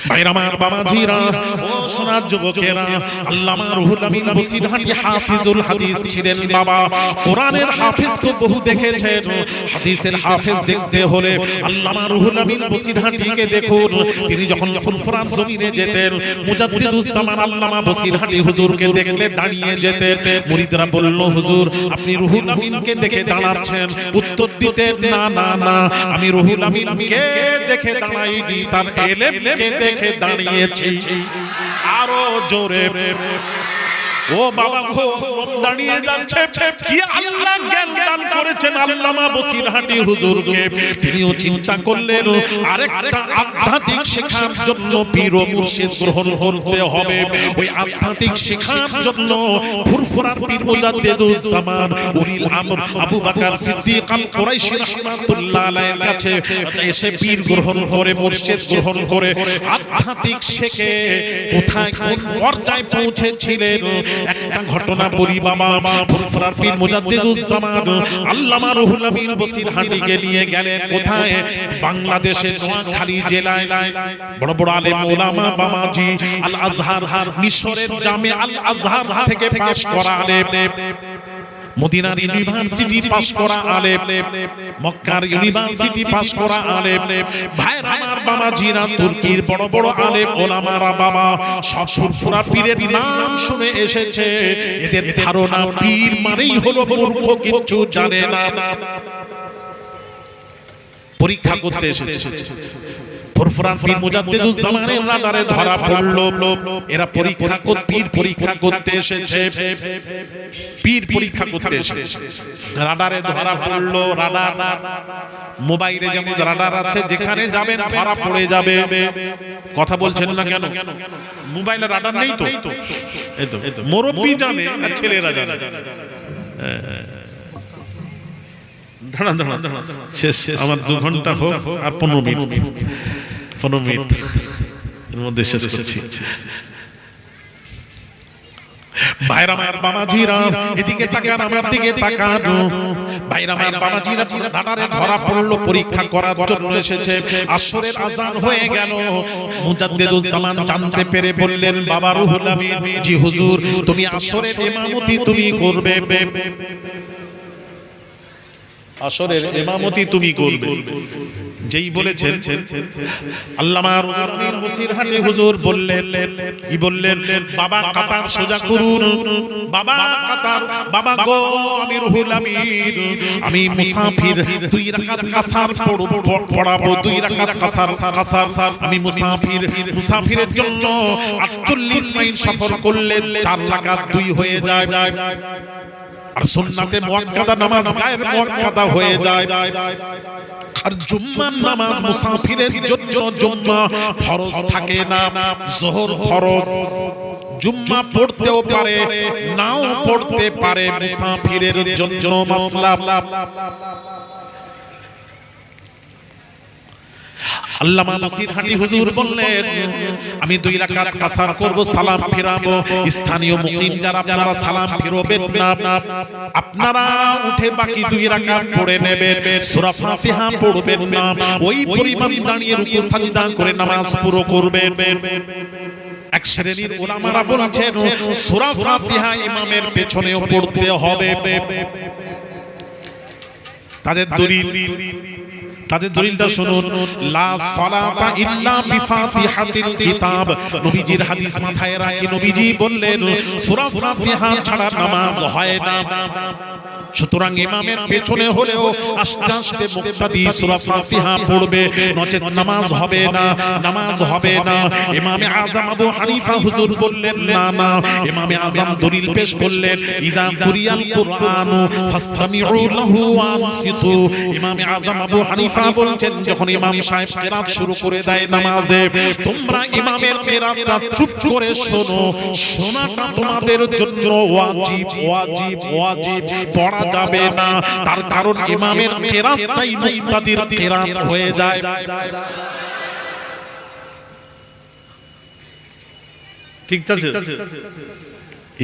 ভাইরা আমার বাবাজিরা ও সোনার যুবকেরা, আল্লামা রুহুল আমিন বসিরহাটি হাফিজুল হাদিস ছিলেন বাবা। কোরআনের হাফিজ তো বহু দেখেছেন, হাদিসের হাফিজ দেখতে হলে আল্লামা রুহুল আমিন বসিরহাটিকে দেখুন। তিনি যখন ফুরফুরার জমিনে যেতেন, মুজাদ্দিদুস জামান আল্লামা বসিরহাটি হুজুরকে দেখলে দাঁড়িয়ে যেতেন। মুরিদরা বলল, হুজুর আপনি রুহুল আমিনকে দেখে দাঁড়াচ্ছেন? উত্তর দিতেন, না না না, আমি রুহুল আমিনকে দেখে দাঁড়াইনি, তার এলেমকে দেখে দাঁড়িয়েছি। আরো জোরে, ও বাবা গো, দাঁড়িয়ে যাচ্ছে। কি আল্লাহ জ্ঞান দান করেছেন আল্লামা বসিরহাটি হুজুরকে। তিনিও চিন্তা করলেন আরেকটা আধ্যাত্মিক শিক্ষার জন্য পীর ও মুর্শিদ গ্রহণ করতে হবে। ওই আধ্যাত্মিক শিক্ষার জন্য ফুরফুরার পীর মুজাদ্দিদুস জামান উলিল আমর আবু বকর সিদ্দিক আল কুরাইশি রাহমাতুল্লাহ আলাইহির কাছে এসে পীর গ্রহণ করে, মুর্শিদ গ্রহণ করে আধ্যাত্মিক শিখে কোথায় কোন পর্যায়ে পৌঁছেছিলেন একটা ঘটনা বলি বাবা। ফুরফুরার পীর মুজাদ্দিদুস জামান আল্লামা রুহুল আমিন বসিরহাটিকে নিয়ে গেলেন কোথায়? বাংলাদেশের নোয়াখালী জেলায় বড় বড় আলেম ওলামা বাবাজি আল আজহার, মিশরের জামে আল আজহার থেকে পাশ করা আলেম, মদিনার ইউনিভার্সিটি পাশ করা আলেম, মক্কার ইউনিভার্সিটি পাশ করা আলেম। ভাইরা আমার বাবাজিরা, তুর্কির বড় বড় আলেম ওলামারা বাবা সব ফুরফুরা পীরের নাম শুনে এসেছে। এদের ধারণা পীর মানেই হলো মূর্খ, কিছু জানে না। পরীক্ষা করতে এসেছে। ফুরফুরার পীর মুজাদ্দিদুস জামানের রাডারে ধরা পড়ল। এরা পরীক্ষা করতে, পীর পরীক্ষা করতে এসেছে, পীর পরীক্ষা করতে এসেছে। রাডারে ধরা পড়ল। রাডার মোবাইলে যেমন রাডার আছে, যেখানে যাবেন ধরা পড়ে যাবে। কথা বলছেন না কেন? মোবাইলে রাডার নেই তো? এই তো মুরব্বি জানে, ছেলেরা জানে। দাঁড়ান দাঁড়ান, শেষ আমার 2 ঘন্টা হোক আর 15 মিনিট এর মধ্যে শেষ করছি। ভাইরা আমার বাবাজিরা, এদিকে তাকান, আমার দিকে তাকান। ভাইরা আমার বাবাজিরা, রাডারে ধরা পড়লো, পরীক্ষা করার জন্য এসেছে। আসরের আযান হয়ে গেল। মুজাদ্দিদুস জামান জানতে পেরে বললেন, বাবা রুহুল আমিন, জি হুজুর, তুমি আসরের ইমামতি তুমি করবে, আসরের ইমামতি তুমি করবে। যেই বলেছেন আল্লামা রুহুল আমিন বসিরহাটি হুজুর বললেন, কি বললেন? বাবা কাতার সোজা করুন, বাবা কাতার, বাবা গো আমি রুহুল আমিন, আমি মুসাফির, 2 রাকাত কাসার পড়াবো, 2 রাকাত কাসার। আমি মুসাফির, মুসাফিরের জন্য 48 মাইল সফর করলে 4 রাকাত 2 হয়ে যায়। আর সুন্নাতে মুআক্কাদা নামাজ গায়ের মুআক্কাদা হয়ে যায়। আর জুম্মার নামাজ মুসাফিরের জন্য জুম্মা ফরজ থাকে না, যোহর ফরজ। জুম্মা পড়তেও পারে, নাও পড়তে পারে, মুসাফিরের জন্য মাসলা। আল্লামা বসিরহাটি হুজুর বললেন, আমি 2 রাকাত কাসার করব, সালাম ফিরাবো। স্থানীয় মুকিম যারা, আপনারা সালাম ফিরবেন না, আপনারা উঠে বাকি 2 রাকাত পড়ে নেবেন। সূরা ফাতিহা পড়বেন না, ওই পরিমাণ দাঁড়িয়ে রুকু সাজদা করে নামাজ পুরো করবেন। এক শ্রেণীর ওলামারা বলছেন সূরা ফাতিহা ইমামের পেছনেও পড়তে হবে। তাদের দলিলটা শুনুন, লা সালাতা ইল্লা বিফাতিহাতিল কিতাব। নবীজির হাদিস মাথায় রাখি, নবীজি বললেন সূরা ফাতিহা ছাড়া নামাজ হয় না। সুতরাং ইমামের পেছনে হলেও আস্তে আস্তে মুক্তাদি সূরা ফাতিহা পড়বে, নচেত নামাজ হবে না, নামাজ হবে না। ইমামে আযম আবু হানিফা হুজুর বললেন, না না, ইমামে আযম দলিল পেশ করলেন, ইদা কুরিয়াল কুরআনু ফাসতামিউ লাহু ওয়া আনসিতু। ইমামে আযম আবু হানিফা বলছেন, যখন ইমাম সাহেব কিরাত শুরু করে দেয় নামাজে, তোমরা ইমামের কিরাতটা চুপ করে শোনো। শোনাটা তোমাদের জন্য ওয়াজিব, ওয়াজিব, ওয়াজিব। পড়া যাবে না, তার কারণ ইমামের কিরাতটাই মুক্তাদির কিরাত হয়ে যায়। ঠিক আছে,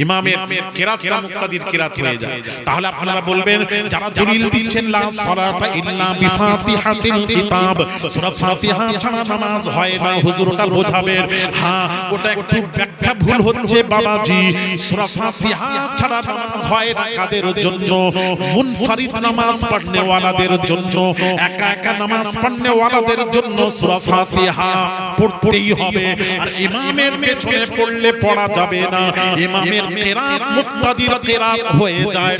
ইমামের কিরাতটা মুক্তাদির কিরাত হয়ে যায়। তাহলে আপনারা বলবেন যারা দলিল দিচ্ছেন লা সালাতা ইল্লা বিফাতিহাতিল কিতাব, সূরা ফাতিহা ছাড়া নামাজ হয় না, হুজুর ওটা বোঝাবেন। হ্যাঁ, ওটা একটু ব্যাখ্যা ভুল হচ্ছে বাবাজি। সূরা ফাতিহা ছাড়া নামাজ হয় না কাদের জন্য? মুনফারিদ নামাজ পড়নে ওয়ালাদের জন্য, একা একা নামাজ পড়নে ওয়ালাদের জন্য সূরা ফাতিহা পড়তেই হবে। আর ইমামের পেছনে পড়লে পড়া যাবে না, ইমামের কিরাত মুক্তাদির কিরাত হয়ে যায়।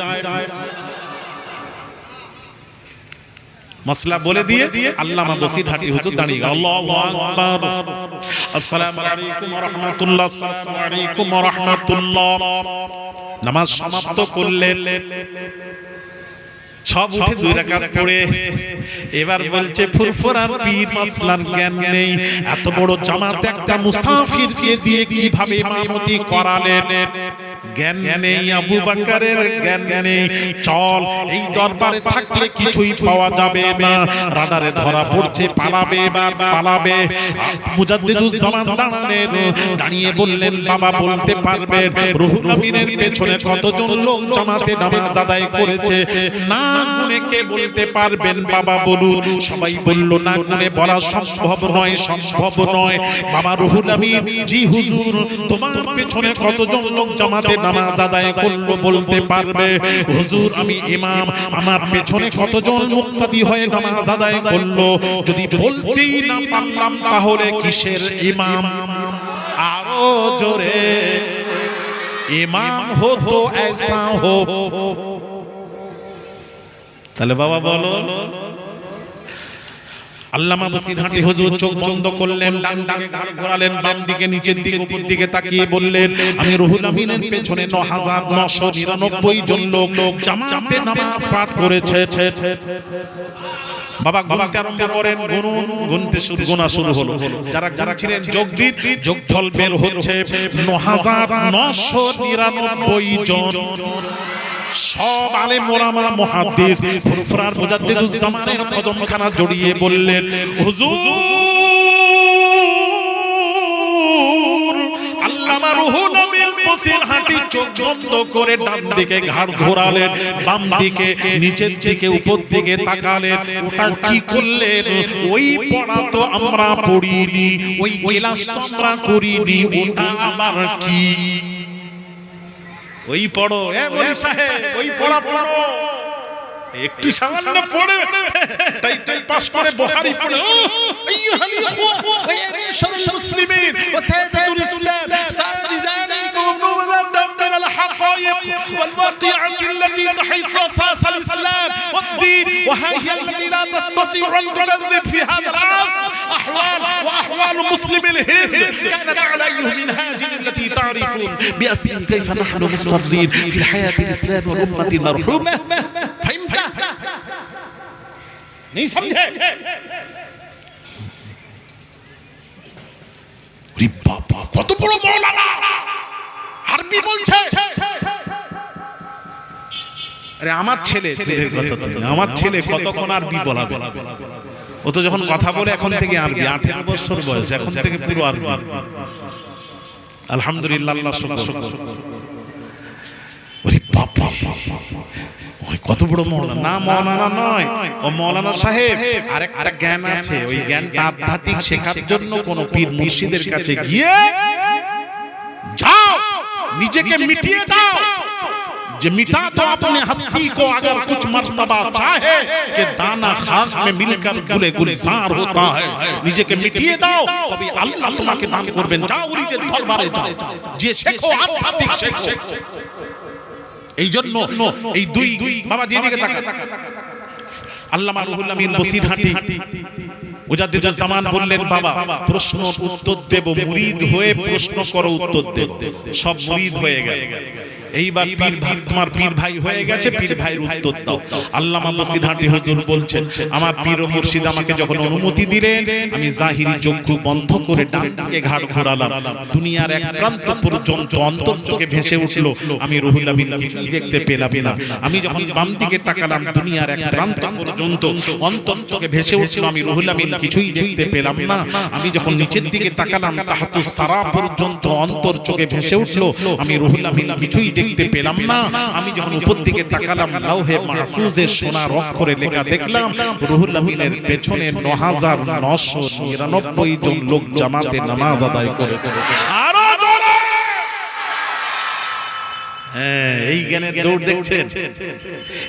মাসলা বলে দিয়ে আল্লামা বসিরহাটি হুজুর দাঁড়িয়ে গেল। আল্লাহু আকবার, আসসালামু আলাইকুম ওয়া রাহমাতুল্লাহ, আসসালামু আলাইকুম ওয়া রাহমাতুল্লাহ। নামাজ সমাপ্ত করলেন, সব উঠে 2 রাকাত পড়ে এবার বলছে ফুরফুরা পীর মাসলার জ্ঞান নেই। এত বড় জামাতে একটা মুসাফিরকে দিয়ে কিভাবে ইমামতি করালেন? জ্ঞান নেই, আবু বকরের জ্ঞান নেই। চল, এই দরবারে থাকলে কিছুই পাওয়া যাবে না, রাডারে ধরা পড়ছে, পালাবে বা পালাবে। মুজাদ্দিদুজ জামান দাঁড়ালেন, দাঁড়িয়ে বললেন বাবা বলতে পারবেন রুহুল আমিনের পেছনে কতজন লোক জামাতে নামাজ আদায় করেছে? না গুনে কে বলতে পারবেন বাবা বলুন। সবাই বলল না গুনে বলা সম্ভব নয়, সম্ভব নয়। বাবা রুহুল আমিন, জি হুজুর, তোমার পেছনে কতজন লোক জামাতে নামাজ আদায় করলো বলতে পারবে? হুজুর আমি ইমাম, আমার পেছনে কতজন মুক্তাদি হয়ে নামাজ আদায় করলো? যদি বলতেই না পারলাম তাহলে কিসের ইমাম? আরো জোরে, ইমাম হো তো ऐसा हो। তাহলে বাবা বলো, আল্লামা বসিরহাটি হুজুর চোখ বন্ধ করলেন, ডান দিকে ঘাড় ঘোরালেন, বাম দিকে, নিচের দিকে, উপর দিকে তাকিয়ে বললেন আমি রুহুল আমিনের পেছনে ৯৯৯৯ জন লোক জামাতে নামাজ পাঠ করেছে। বাবা গুনতে আরম্ভ করেন, গুনুন, গুনতে গোনা শুরু হলো। যারা যারা ছিলেন যোগদীপ, যোগফল বের হচ্ছে ৯৯৯৯ জন। সব আলেম ওলামা মুহাদ্দিস ফুরফুরার মুজাদ্দিদুজ জামানের কদমখানা জড়িয়ে বললেন হুজুর আল্লামা রুহুল আমিন বসিরহাটি চোখ বন্ধ করে ডান দিকে ঘাড় ঘোরালেন, বাম দিকে, নিচের দিকে, উপর দিকে তাকালেন। ওটা কি করলেন? ওই পড়া তো আমরা পড়িনি, ওই ক্লাস তো আমরা করিনি, ওটা আবার কি? ওই পড়ো, এ বলি সাহেব, ওই পড়া পড়ো, একটু সামান্য পড়ে টাইটেল পাস করে বুখারী পড়ে আইয়ুহাল ইখওয়া ওয়া ইশারাল মুসলিমিন ওয়া সাইয়্যিদুল ইসলাম সাইয়্যিদানিকুম ওয়ালাদ من الحقائق والواقعة التي تحيط أساس الإسلام والدين، وهي التي لا تستطيع أن تكذب في هذا العصر وأحوال مسلم الهند كانت عليه منهاج التي تعرفون بأسئلة كيف نحن مستقرين في الحياة الإسلام والأمة المرحومة। فهمت؟ नहीं समझे? अरे बाबा কত বড় মাওলানা আরবি বলছে। আরে আমার ছেলে, তোদের কথা তো না, আমার ছেলে কতক্ষণ আরবি বলাবে? ও তো যখন কথা বলে এখন থেকে আরবি, 18 বছর বয়স, এখন থেকে পুরো আরবি। আলহামদুলিল্লাহ, আল্লাহ শুকর। ওরে বাবা, ওই কত বড় মাওলানা! না মাওলানা নয়, ও মাওলানা সাহেব। আরেকটা জ্ঞান আছে, ওই জ্ঞানটা আধ্যাত্মিক শেখার জন্য কোন পীর মুর্শিদের কাছে গিয়ে जाओ, নিজেকে মিটিয়ে দাও। যে मिटा तो अपने हस्ती को अगर कुछ मर्तबा चाहे कि दाना खाक में मिलकर गुले गुलजार होता है। নিজেকে মিটিয়ে দাও, তবে আল্লাহ তোমাকে দান করবেন। যাও উরিদের দরবারে যাও, যে শেখো আধ্যাত্মিক শেখো। এই জন্য এই দুই বাবা যেদিকে তাকান, আল্লামা রুহুল আমিন বসিরহাটি মুজাদ্দিদুজ জামান বললেন বাবা প্রশ্ন উত্তর দেব, মুরিদ হয়ে প্রশ্ন করো উত্তর দেব। সব মুরিদ হয়ে গেল। এইবার পীর ভাই, তোমার পীর ভাই হয়ে গেছে, পীর ভাইয়ের উত্তর দাও। আল্লামা বসিরহাটি হুজুর বলছেন, আমার পীর ও মুর্শিদ আমাকে যখন অনুমতি দিলেন, আমি জাহিরি চক্ষু বন্ধ করে ডান দিকে ঘাড় ঘোরালাম। দুনিয়ার এক প্রান্ত পর্যন্ত অন্তর চোখে ভেসে উঠলো, আমি রুহুল আমিন কিছুই দেখতে পেলাম না। আমি যখন বাম দিকে তাকালাম, দুনিয়ার এক প্রান্ত পর্যন্ত অন্তর চোখে ভেসে উঠলো, আমি রুহুল আমিন কিছুই দেখতে পেলাম না। আমি যখন নিচের দিকে তাকালাম, তাহাতুস সারা পর্যন্ত অন্তর চোখে ভেসে উঠলো, আমি রুহুল আমিন কিছুই দেখতে পেলাম না। আমি যখন উপর দিকে তাকালাম, লাউহে মাহফুজে সোনার অক্ষরে লেখা দেখলাম, রুহুল আমিনের পেছনে ৯৯৯৯ জন লোক জামাতে নামাজ আদায় করেছে। আরো জোরে! হ্যাঁ, এই জ্ঞানের দৌড় দেখছেন।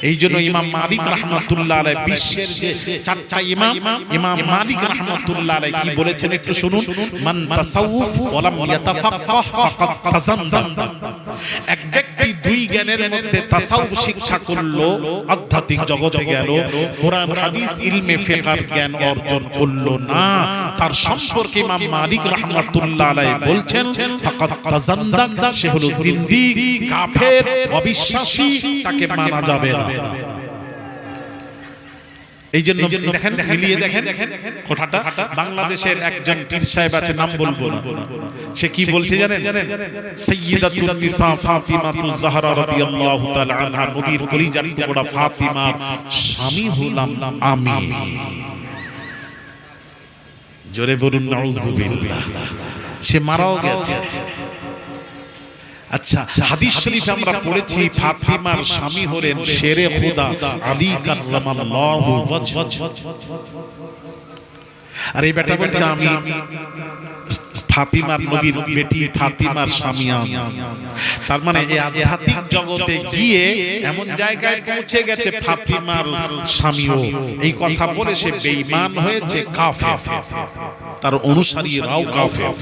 এই জন্য ইমাম মালিক রাহমাতুল্লাহ আলাইহি, বিশ্বের যে চারটা ইমাম, ইমাম মালিক রাহমাতুল্লাহ আলাইহি কি বলেছেন একটু শুনুন। মান তাসাউফ ওয়া লাম ইয়াতাফাক্কাহ ফাকাদ তাযান্দাম। এক ব্যক্তি দুই জ্ঞানের মধ্যে তাসাউফ শিক্ষা করলো, আধ্যাত্মিক জগতে গেল, কোরআন হাদিস ইলমে ফিকহের জ্ঞান অর্জন করলো না, তার সম্পর্কে ইমাম মালিক রাহমাতুল্লাহ আলাইহি বলছেন ফাকাদ তাযান্দাম, সে হলো জিন্দিক, কাফের, অবিশ্বাসী, তাকে মানা যাবে না। এই জন্য দেখেন, মিলিয়ে দেখেন কথাটা। বাংলাদেশের একজন পীর সাহেব আছে, নাম বলবো না, সে কি বলছে জানেন? সাইয়্যিদাতুন নিসা ফাতিমাতুজ জাহরা রাদিয়াল্লাহু তাআলা আনহা, নবীর কলিজার টুকরা ফাতিমার স্বামী হলাম আমি। জোরে বলুন নাউযুবিল্লাহ। সে মারাও গেছে। আচ্ছা, হাদিস শরীফে আমরা পড়েছি ফাতিমার স্বামী হলেন শেরে খোদা আলী কাররামাল্লাহু ওয়াজহু। আর এই বেটা বলছে আমি ফাতিমার, নবীর বেটি ফাতিমার স্বামী আমি। তার মানে এই আধ্যাত্মিক জগতে গিয়ে এমন জায়গায় পৌঁছে গেছে ফাতিমার স্বামীও এই কথা বলে সে বেঈমান হয়েছে, কাফের, তার অনুসারীরাও কাফের।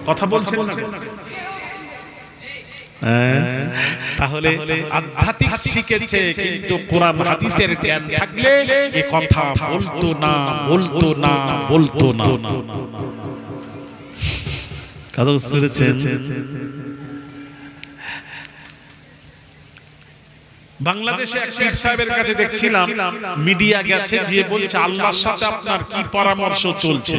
কথা বলছেন না? তাহলে আধ্যাত্মিক শিখেছে, কিন্তু কোরআন হাদিসের জ্ঞান থাকলে এই কথা বলতো না, বলতো না, বলতো না। কথা বুঝতে পেরেছেন? বাংলাদেশে এক পীর সাহেবের কাছে দেখছিলাম, মিডিয়া গেছে, গিয়ে বলছে আল্লাহর সাথে আপনার কি পরামর্শ চলছে?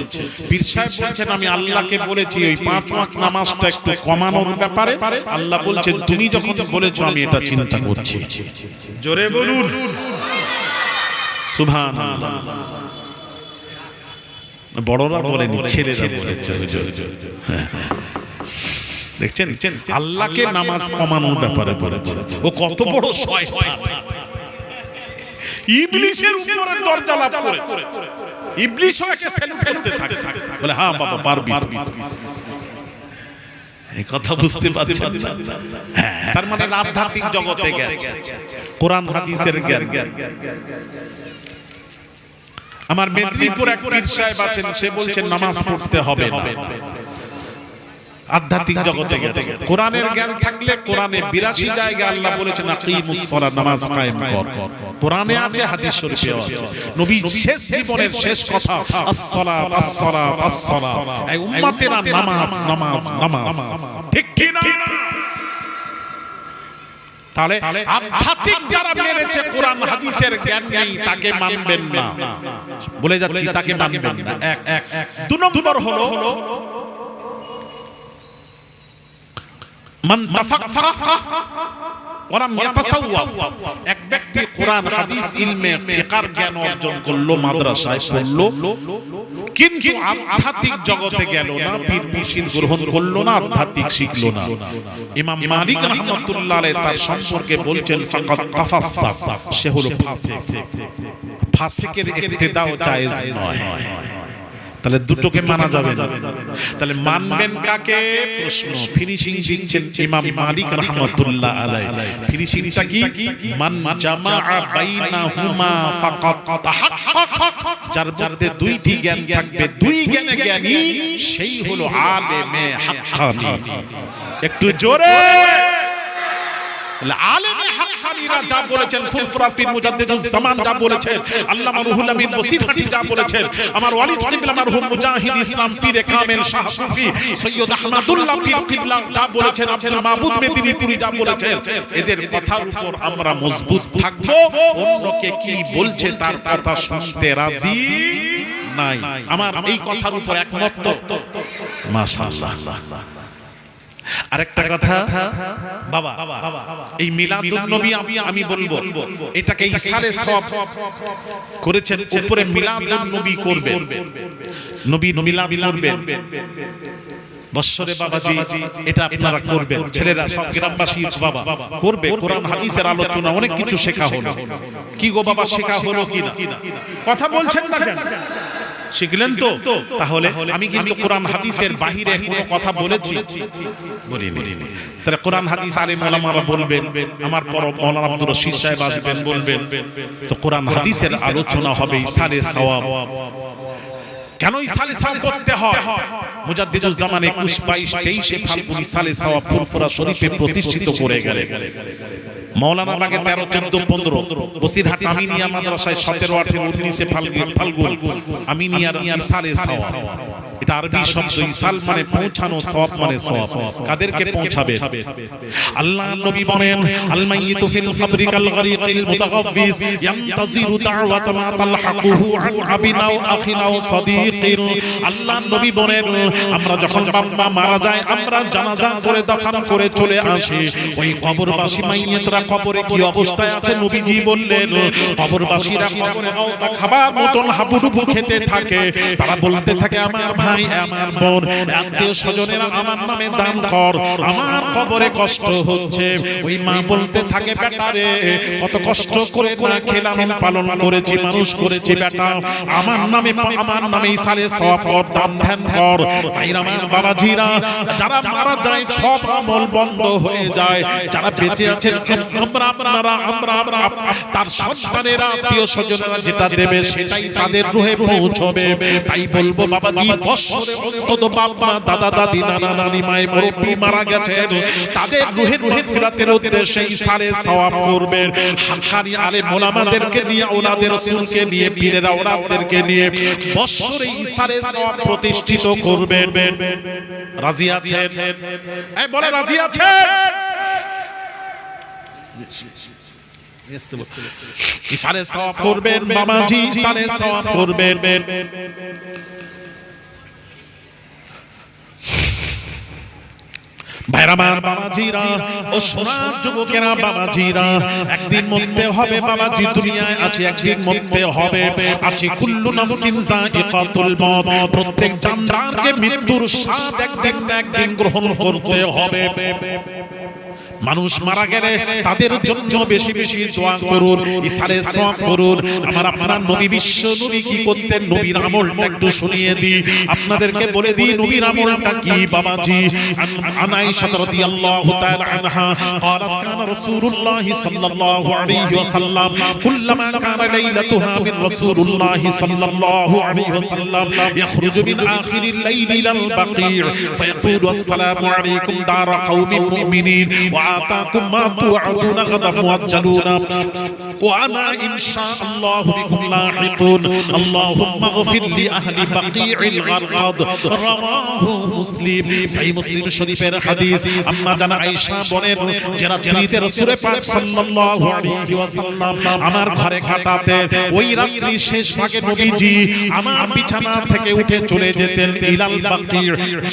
পীর সাহেব বলছেন আমি আল্লাহকে বলেছি ওই ৫ ওয়াক্ত নামাজটা একটু কমানোর ব্যাপারে। আল্লাহ বলছেন তুমি যখন বলেছো আমি এটা চিন্তা করছি। জোরে বলুন সুবহানাল্লাহ। বড়রা বলেনি, ছেলেরা বলেছে। দেখছেন, আল্লাহকে নামাজ কমানোর ব্যাপারে বলেছে। ও কত বড় শয়তান! ইবলিসের উপরে দরজা লাভ করেছে। ইবলিসও একে সেলুট করতে থাকে, বলে হ্যাঁ বাবা পারবি। এই কথা বুঝতে পারছেন না? তার মানে আধ্যাত্মিক জগতে গেছে, কোরআন হাদিসের জ্ঞান। আমার মেদিনীপুর এক পীর সাহেব আছেন, সে বলছেন নামাজ পড়তে হবে না। আধ্যাত্মিক জগতে গেছে, কোরআনের জ্ঞান থাকলে কোরআনে ৮২ জায়গায় আল্লাহ বলেছেন আকিমুস সালাত, নামাজ কায়েম কর। কোরআনে আছে, হাদিস শরীফেও আছে। নবী শেষ জীবনের শেষ কথা আস-সালাত আস-সালাত আস-সালাত। এই উম্মতেরা নামাজ নামাজ নামাজ, ঠিক কি না? তাহলে আধ্যাত্মিক যারা মেনেছে কোরআন হাদিসের জ্ঞান নেই, তাকে মানবেন না। বলে যাচ্ছি তাকে মানবেন না। এক ২ নম্বর হলো মান তাফাক্কাহা ওয়া লাম ইয়াতাসাওয়া। এক ব্যক্তি কোরআন হাদিস ইলমে ফিকহের জ্ঞান অর্জন করলো, মাদ্রাসায় পড়লো, কিন্তু আধ্যাত্মিক জগতে গেল না, পীর মুর্শিদ গ্রহণ করলো না, আধ্যাত্মিক শিখলো না। ইমাম মালিক রাহমাতুল্লাহ আলাইহি তার সম্পর্কে বলছেন ফাকাদ তাফাসসাক, সে হলো ফাসিক। ফাসিকের ইক্তেদাও জায়েজ নয়। তাহলে দুটোকে মানা যাবে না। তাহলে মানবেন কাকে? প্রশ্ন ফিনিশিং দিচ্ছেন ইমাম মালিক রাহমাতুল্লাহ আলাইহি। ফিনিশিংটা কি? মান জামাআ বাইনাহুমা ফাকাত তাহাক্কাক। যার মধ্যে দুইটি জ্ঞান থাকবে, দুই জ্ঞানে জ্ঞানী, সেই হলো আলেমে হাক্কানি। একটু জোরে আলেমে হাক্কানীরা যা বলেছেন, ফুরফুরা পীর মুজাদ্দিদুজ জামান যা বলেছেন, আল্লামা রুহুল আমিন বসিরহাটি যা বলেছেন, আমার ওয়ালিদ কিবলা মারহুম মুজাহিদ ইসলাম পীর কামেল শাহ সুফি সৈয়দ আহমদুল্লাহ পীর কিবলা যা বলেছেন, আব্দুল মাহমুদ মেদিনীপুরি যা বলেছেন, এদের কথার উপর আমরা মজবুত থাকব। অন্যকে কি বলছে তার কথা শুনতে রাজি নাই। আমার এই কথার উপর একমত তো? মাশাআল্লাহ। আরেকটা কথা বাবা, এই মিলাদুন নবী আমি বলবো এটাকে ইসালে সওয়াব করেছেন, উপরে মিলাদুন নবী করবেন, নবী মিলাদ করবেন বৎসরে বাবাজি, এটা আপনারা করবেন, ছেলেরা সব গ্রামবাসী বাবা করবে। কোরআন হাদিসের আলোচনা অনেক কিছু শেখা হলো। কি গো বাবা, শেখা হলো কিনা? কথা বলছেন না কেন? শিখলেন তো? তাহলে আমি কিন্তু কোরআন হাদিসের বাহিরে কোনো কথা বলেছি বলিনি। তাহলে কোরআন হাদিস আলেম ওলামারা বলবেন, আমার পর মাওলানা আব্দুর রশিদ সাহেব আসবেন বলবেন, তো কোরআন হাদিসের আলোচনা হবে ইসালে সওয়াব। কেন ইসালে সওয়াব করতে হয়? মুজাদ্দিদুজ জামান 21, 22, 23 ফাল্গুন ইসালে সওয়াব ফুরফুরা শরীফে প্রতিষ্ঠিত করে গেলেন। মৌলানা বাগে 13, 14, 15, বসিরহাট আমিনিয়া মাদ্রাসায় 17, 18, 19 ফাল্গুন আমিনিয়ার ইসালে সওয়াব। এটা আরবি শব্দ, ইসাল মানে পৌঁছানো, সওয়াব মানে সওয়াব। কাদেরকে পৌঁছাবে? আল্লাহ নবী বলেন, আল মাইয়িতু ফিল কবরি কাল গরিকিল মুতাগাফফিস ইয়ানতাজিরু দাওয়াত মা তালহাকুহু আন আবিনাও আখিনাও সাদিকিন। আল্লাহ নবী বলেন, আমরা যখন বাবা মারা যায়, আমরা জানাজা করে দাফন করে চলে আসি, ওই কবরবাসী মাইয়িতরা কবরে কি অবস্থায় আছে নবীজি বললেন, কবরবাসীরা কবরে আওতা খাবার মতন হাবুডুবু খেতে থাকে। তারা বলতে থাকে, আমার ভাই, আমার বোন, আত্মীয় স্বজনেরা আমার নামে দান কর, আমার কবরে কষ্ট হচ্ছে। ওই মা বলতে থাকে, বেটা রে, কত কষ্ট করে না খেলাম পালন করেছি, মানুষ করেছি, বেটা আমার নামে ইসালে সওয়াব কর, দান ধ্যান কর। ভাইরা আমার, বাবাজিরা, যারা মারা যায় সব আমল বন্ধ হয়ে যায়। যারা বেঁচে আছেন, আমরা তার সন্তানেরা, আত্মীয় স্বজনেরা যেটা দেবে সেটাই তাদের রুহে পৌঁছবে। তাই বলবো বাবাজি, বৎসরে অন্তত বাবা, দাদা, দাদি, নানা, নানি, মায়ের মুরব্বি মারা গেছেন, তাদের রুহের ফিরাতের উদ্দেশ্যে ইসালে সওয়াব করবেন। হাক্কানি আলেম ওলামাদেরকে নিয়ে, ওলাদের রাসূলকে নিয়ে, পীরেরা ওলাদেরকে নিয়ে বৎসরে ইসালে সওয়াব প্রতিষ্ঠিত করবেন। রাজি আছেন? এই বলে রাজি আছেন? ইসালে সওয়াব করবেন বাবাজি, ইসালে সওয়াব করবেন। ভাইরা আমার, বাবাজিরা ও সোনার যুবকেরা, বাবাজিরা, একদিন মরতে হবে বাবাজি, দুনিয়ায় আছে একদিন মরতে হবে। আছে কুল্লু নাফসিন যায়িকাতুল মউত, প্রত্যেক জানদারকে মৃত্যুর স্বাদ একদিন না একদিন গ্রহণ করতে হবে। মানুষ মারা গেলে তাদের জন্য বেশি বেশি দোয়া করুন, ইসালে সওয়াব করুন। আমার আপনার নবী, বিশ্ব নবী কি করতেন? নবীর আমলটা একটু শুনিয়ে দিই, আপনাদেরকে বলে দিই নবীর আমলটা কি বাবাজি। আয়েশা রাদিয়াল্লাহু তাআলা আনহা قالت كان رسول الله صلى الله عليه وسلم كلما كان ليلتها من رسول الله صلى الله عليه وسلم يخرج من آخر الليل إلى البقيع فيقول السلام عليكم دار قوم مؤمنين وآتاكم ما توعدون غدا مؤجلون وأنا إن شاء الله بكم لاحقون اللهم اغفر لأهل بقيع الغرقد رواه مسلم। صحيح মুসলিম শরীফের হাদিস। আম্মা জানা আয়েশা বলেন, যারা রাত্রিতে রাসূল পাক সাল্লাল্লাহু আলাইহি ওয়াসাল্লাম আমার ঘরে কাটাতেন, ওই রাত্রি শেষ ভাগে নবীজি আমার বিছানা থেকে উঠে চলে যেতেন ইলাল বাকি,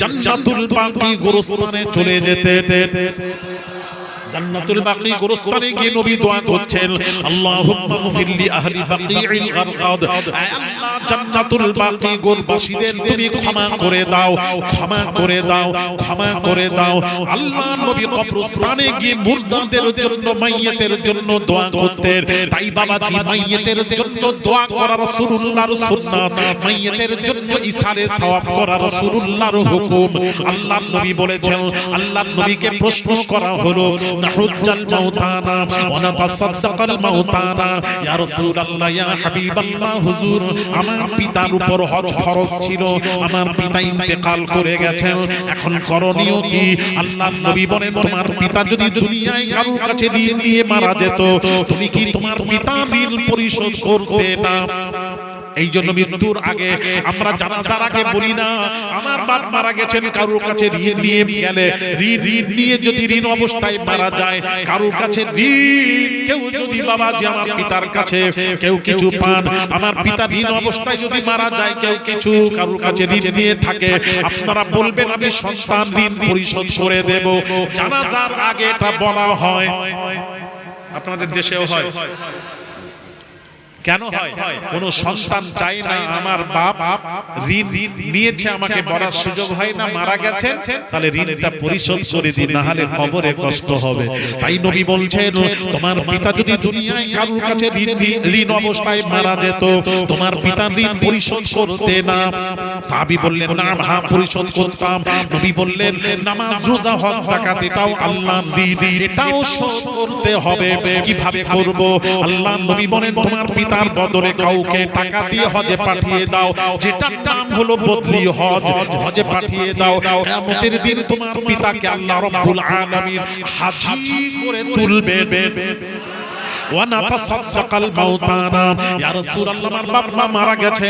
জান্নাতুল বাকি গোরস্থানে চলে যেতেন। জান্নাতুল বাকি গোরস্থানে গিয়ে নবী দোয়া করছেন, আল্লাহুম্মা গফির লি আহলি বাকিইল গারকাদ, আয় আল্লাহ জান্নাতুল বাকি গোরবাসীদের তুমি ক্ষমা করে দাও, ক্ষমা করে দাও, ক্ষমা করে দাও। আল্লাহ নবী কবরস্থানে গিয়ে মুরদাদের জন্য, মাইয়াতের জন্য দোয়া করতেন। তাই বাবাজি, মাইয়াতের জন্য দোয়া করা রাসূলুল্লাহর সুন্নাত, মাইয়াতের জন্য ইসালে সওয়াব করা রাসূলুল্লাহর হুকুম। আল্লাহর নবী বলেছেন, আল্লাহর নবীকে প্রশ্ন করা হলো, নাহুজ্জাল মাউতানা ওয়া নাতাসাদদাকাল মাউতানা ইয়া রাসূলুল্লাহ ইয়া হাবিবাল্লাহ হুজুর আমার পিতার উপর হজ ফরজ ছিল আমার পিতা ইন্তেকাল করে গেছেন এখন করণীয় কি আল্লাহর নবী বলেন তোমার পিতা যদি দুনিয়ায় কারোর কাছে ঋণ নিয়ে মারা যেত তুমি কি তোমার পিতার ঋণ পরিশোধ করতে না এই জন্য মৃত্যুর আগে আমরা জানাজার আগে বলি না আমার বাপ মারা গেছেন কারোর কাছে ঋণ নিয়ে গেলে ঋণ নিয়ে যদি ঋণ অবস্থায় মারা যায় কারোর কাছে ঋণ কেউ যদি বাবা যে আমার পিতার কাছে কেউ কিছু পান আমার পিতা ঋণ অবস্থায় যদি মারা যায় কেউ কিছু কারোর কাছে ঋণ নিয়ে থাকে আপনারা বলবেন আমি সন্তান ঋণ পরিশোধ করে দেব জানাজার আগে এটা বলা হয় আপনাদের দেশেও হয় কেন হয় কোন সন্তান চাই না আমার বাপ ঋণ নিয়েছে আমাকে বলার সুযোগ হয় না মারা গেছেন তাহলে ঋণটা পরিশোধ করে দিন না হলে কবরে কষ্ট হবে তাই নবী বলছেন তোমার পিতা যদি দুনিয়ায় কারোর কাছে ঋণ অবস্থায় মারা যেত তোমার পিতা ঋণ পরিশোধ করতে না সাহাবী বললেন না হ্যাঁ পরিশোধ করতাম নবী বললেন নামাজ রোজা হজ যাকাত এটাও আল্লাহর ঋণ এটাও শোধ করতে হবে কিভাবে করব আল্লাহর নবী বলেন তোমার তার বদলে কাউকে টাকা দিয়ে হজে পাঠিয়ে দাও যেটার নাম হলো বদলি হজ হজে পাঠিয়ে দাও কিয়ামতের দিন তোমার পিতাকে আল্লাহ রাব্বুল আলামিন হাজী করে তুলবেন ওয়া নাতাসাদদাকাল মাউতানা ইয়া রাসূলুল্লাহ আমার বাপ মা মারা গেছে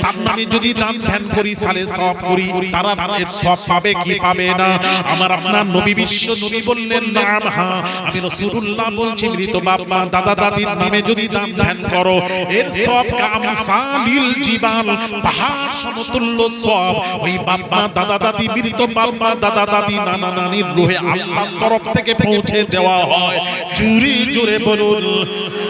তার নামে যদি দান ধ্যান করি সালে সওয়াব করি তারা এর সওয়াব পাবে কি পাবে না আমার আপনার নবী বিশ্ব নবী বললেন নাম হ্যাঁ আমি রাসূলুল্লাহ বলছি মৃত বাপ মা দাদা দাদির নামে যদি দান ধ্যান করো এর সওয়াব কামসালিল জিবাল পাহাড় সমতুল্য সওয়াব ওই বাপ মা দাদা দাদি মৃত বাপ মা দাদা দাদি নানা নানির রূহে আল্লাহর তরফ থেকে পৌঁছে দেওয়া হয় জোরে জোরে বলুন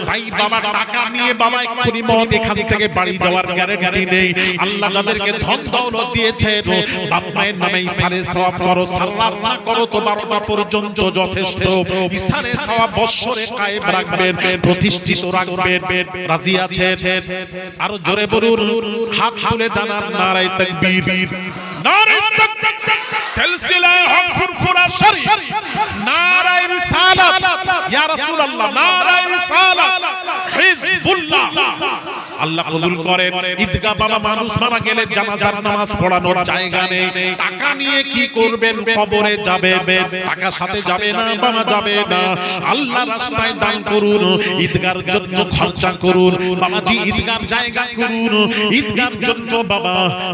তাই বাবা টাকা নিয়ে বাবা এক্ষুনি মত এখান থেকে বাড়ি যাওয়ার গ্যারান্টি নেই আল্লাহ যাদেরকে ধন দৌলত দিয়েছেন বাপ মায়ের নামে ইসারে সওয়াব করো সালাত না করো তো 12টা পর্যন্ত যথেষ্ট ইসারে সওয়াব বৎসরে কায়েম রাখবেন প্রতিষ্ঠিত রাখবেন রাজি আছেন আরো জোরে বলুন হাত তুলে দাঁড়ান নারায়ে তাকবীর নারায়ে তাকবীর সিলসিলায়ে হক ফুরফুরা শরীফ নারায়ে রিসালাত ইয়া রাসূলুল্লাহ নারায়ে রিসালাত হিজবুল্লাহ আল্লাহ কবুল করেন ঈদগাহ বাবা মানুষ মারা গেলে জানাজার নামাজ পড়ানোর জায়গা নেই টাকা নিয়ে কি করবেন কবরে যাবেন টাকা সাথে যাবে না বাবা যাবে না আল্লাহর রাস্তায় দান করুন ঈদগাহর জন্য খরচা করুন বাবাজি ঈদগাহর জায়গা করুন ঈদগাহর জন্য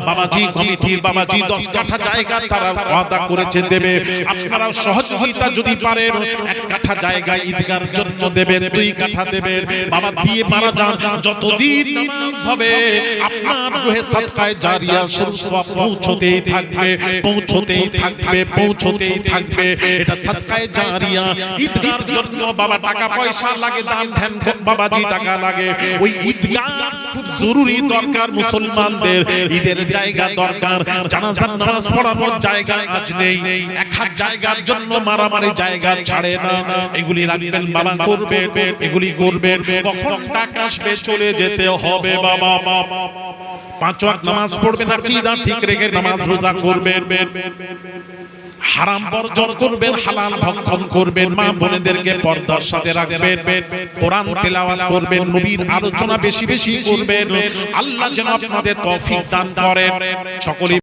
বাবাজি কমিটির বাবাজি 10 কাঠা জায়গা তারা ওয়াদা করেছে দেবে আপনারা সহযোগিতা যদি পারেন 1 কাঠা জায়গা ঈদগাহর জন্য দেবেন 2 কাঠা দেবেন বাবা দিয়ে মারা যান যতদিন নামাজ হবে আপনার রূহে সাদকায়ে জারিয়া সওয়াব পৌঁছতেই থাকবে এটা সাদকায়ে জারিয়া ঈদগাহর জন্য বাবা টাকা পয়সা লাগে দান ধ্যান বাবাজি টাকা লাগে ওই ঈদগাহ খুব জরুরি দরকার মুসলমানদের ঈদের জায়গা দরকার জানাজার নামাজ পড়ানোর জায়গা আজ নেই এক হাত জায়গার জন্য মারামারি জায়গা ছাড়ে না এগুলি রাখবেন বাবা করবেন এগুলি করবেন কখন টাকা আসবে চলে যেতে হবে বাবা 5 ওয়াক্ত নামাজ পড়বেন আকীদা ঠিক রেখে নামাজ রোজা করবেন হারাম বর্জন করবেন হালাল ভক্ষণ করবেন মা বোনেদেরকে পর্দার সাথে রাখবেন কোরআন তেলাওয়াত করবেন নবীর আলোচনা বেশি বেশি করবেন আল্লাহ যেন আপনাদের তৌফিক দান করেন সকলে